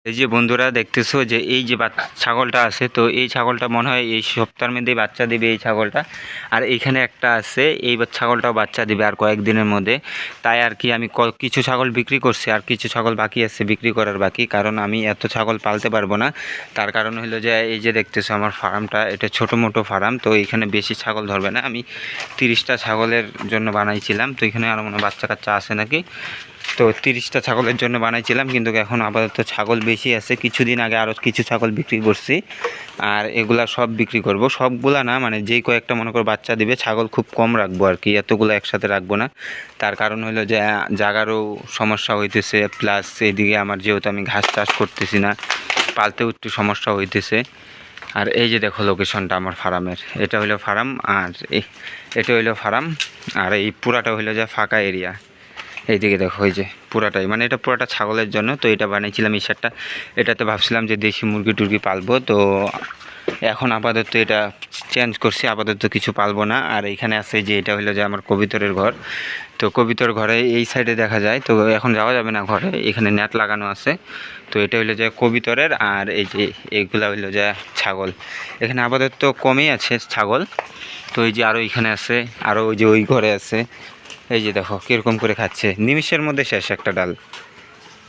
এই যে বন্ধুরা দেখতেছো যে এই যে ছাগলটা আছে, তো এই ছাগলটা মনে হয় এই সপ্তাহের মধ্যেই বাচ্চা দিবে এই ছাগলটা। আর এইখানে একটা আছে, এই ছাগলটাও বাচ্চা দিবে আর কয়েকদিনের মধ্যে। তাই আর কি আমি কিছু ছাগল বিক্রি করছি আর কিছু ছাগল বাকি আছে বিক্রি করার বাকি, কারণ আমি এত ছাগল পালতে পারবো না। তার কারণ হলো যে এই যে দেখতেছো আমার ফার্মটা, এটা ছোটো মোটো ফার্ম, তো এখানে বেশি ছাগল ধরবে না। আমি 30টা ছাগলের জন্য বানাইছিলাম, তো এখানে আরও মনে বাচ্চা কাচ্চা আছে নাকি। তো 30টা ছাগলের জন্য বানাইছিলাম, কিন্তু এখন আপাতত ছাগল বেশি আছে। কিছুদিন আগে আরও কিছু ছাগল বিক্রি করছি, আর এগুলা সব বিক্রি করব। সবগুলা না, মানে যেই কয়েকটা মনে করো বাচ্চা দিবে, ছাগল খুব কম রাখবো আর কি, এতগুলো একসাথে রাখবো না। তার কারণ হলো যে জায়গারও সমস্যা হইতেছে, প্লাস এইদিকে আমার যেহেতু আমি ঘাস চাষ করতেছি না, পালতেও একটু সমস্যা হইতেছে। আর এই যে দেখো লোকেশনটা আমার ফার্মের, এটা হইলো ফার্ম, আর এটা হইলো ফার্ম, আর এই পুরাটা হইলো যে ফাঁকা এরিয়া। এইদিকে দেখো, ওই যে পুরাটাই, মানে এটা পুরাটা ছাগলের জন্য। তো এটা বানিয়েছিলাম এই সারটা। এটাতে ভাবছিলাম যে দেশি মুরগি টুরগি পালবো, তো এখন আপাতত এটা চেঞ্জ করছি, আপাতত কিছু পালবো না। আর এইখানে আছে যে এটা হলো যে আমার কবিতরের ঘর। তো কবিতর ঘরে এই সাইডে দেখা যায়, তো এখন যাওয়া যাবে না ঘরে, এখানে নেট লাগানো আছে। তো এটা হলো যে কবিতরের, আর এই যে এইগুলা হইলো যে ছাগল। এখানে আপাতত কমই আছে ছাগল। তো এই যে আরও এখানে আছে, আরও ওই যে ওই ঘরে আছে। এই যে দেখো কীরকম করে খাচ্ছে, নিমিষের মধ্যে শেষ একটা ডাল।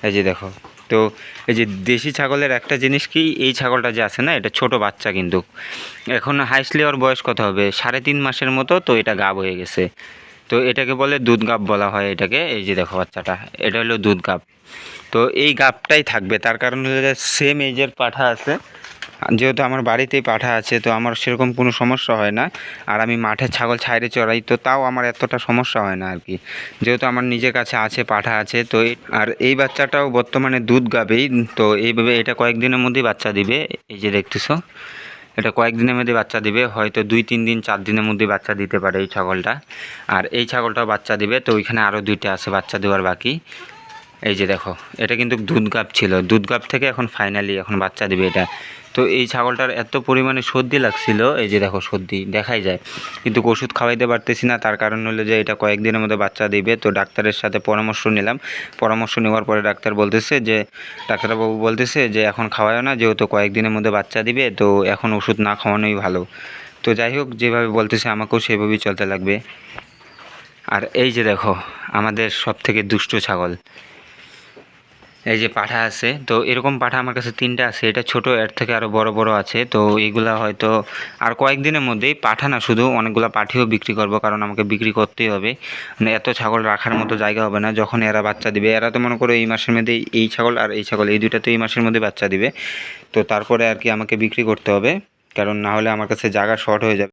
এই যে দেখো। তো এই যে দেশি ছাগলের একটা জিনিস কি, এই ছাগলটা যে আছে না, এটা ছোট বাচ্চা, কিন্তু এখন হাইস্টলি ওর বয়স কত হবে, 3.5 মাসের মতো। তো এটা গাব হয়ে গেছে, তো এটাকে বলে দুধ গাব বলা হয় এটাকে। এই যে দেখো বাচ্চাটা, এটা হলো দুধ গাব। তো এই গাবটাই থাকবে, তার কারণ হলো যে সেম এজের পাঠা আছে, যেহেতু আমার বাড়িতেই পাঠা আছে, তো আমার সেরকম কোনো সমস্যা হয় না। আর আমি মাঠে ছাগল ছাইরে চড়াই, তো তাও আমার এতটা সমস্যা হয় না আর কি, যেহেতু আমার নিজের কাছে আছে, পাঠা আছে। তো আর এই বাচ্চাটাও বর্তমানে দুধ গাবেই। তো এইভাবে এটা কয়েকদিনের মধ্যেই বাচ্চা দিবে। এই যে দেখতেছো, এটা কয়েকদিনের মধ্যে বাচ্চা দিবে, হয়তো 2-3 দিন 4 দিনের মধ্যে বাচ্চা দিতে পারে এই ছাগলটা। আর এই ছাগলটাও বাচ্চা দিবে। তো ওইখানে আরও 2টা আছে বাচ্চা দেওয়ার বাকি। এই যে দেখো, এটা কিন্তু দুধ গাব ছিল, দুধ গাব থেকে এখন ফাইনালি এখন বাচ্চা দিবে এটা। তো এই ছাগলটার এত পরিমাণে সর্দি লাগছিল, এই যে দেখো সর্দি দেখাই যায়, কিন্তু ওষুধ খাওয়াইতে পারতেছি না। তার কারণ হলো যে এটা কয়েকদিনের মধ্যে বাচ্চা দিবে। তো ডাক্তারের সাথে পরামর্শ নিলাম, পরামর্শ নেওয়ার পরে ডাক্তারবাবু বলতেছে যে এখন খাওয়ায়ও না, যেহেতু কয়েকদিনের মধ্যে বাচ্চা দিবে, তো এখন ওষুধ না খাওয়ানোই ভালো। তো যাই হোক, যেভাবে বলতেছে আমাকেও সেভাবেই চলতে লাগবে। আর এই যে দেখো আমাদের সব থেকে দুষ্ট ছাগল, এই যে পাঠা আছে। তো এরকম পাঠা আমার কাছে 3টা আছে, এটা ছোট, এর থেকে আরও বড় বড় আছে। তো এইগুলা হয়তো আর কয়েকদিনের মধ্যেই, পাঠা না শুধু, অনেকগুলো পাঠিও বিক্রি করব, কারণ আমাকে বিক্রি করতেই হবে। মানে এত ছাগল রাখার মতো জায়গা হবে না যখন এরা বাচ্চা দিবে। এরা তো মনে করো এই মাসের মধ্যেই, এই ছাগল আর এই ছাগল এই দুইটা তো এই মাসের মধ্যে বাচ্চা দিবে। তো তারপরে আর কি আমাকে বিক্রি করতে হবে, কারণ না হলে আমার কাছে জায়গা শর্ট হয়ে যাবে।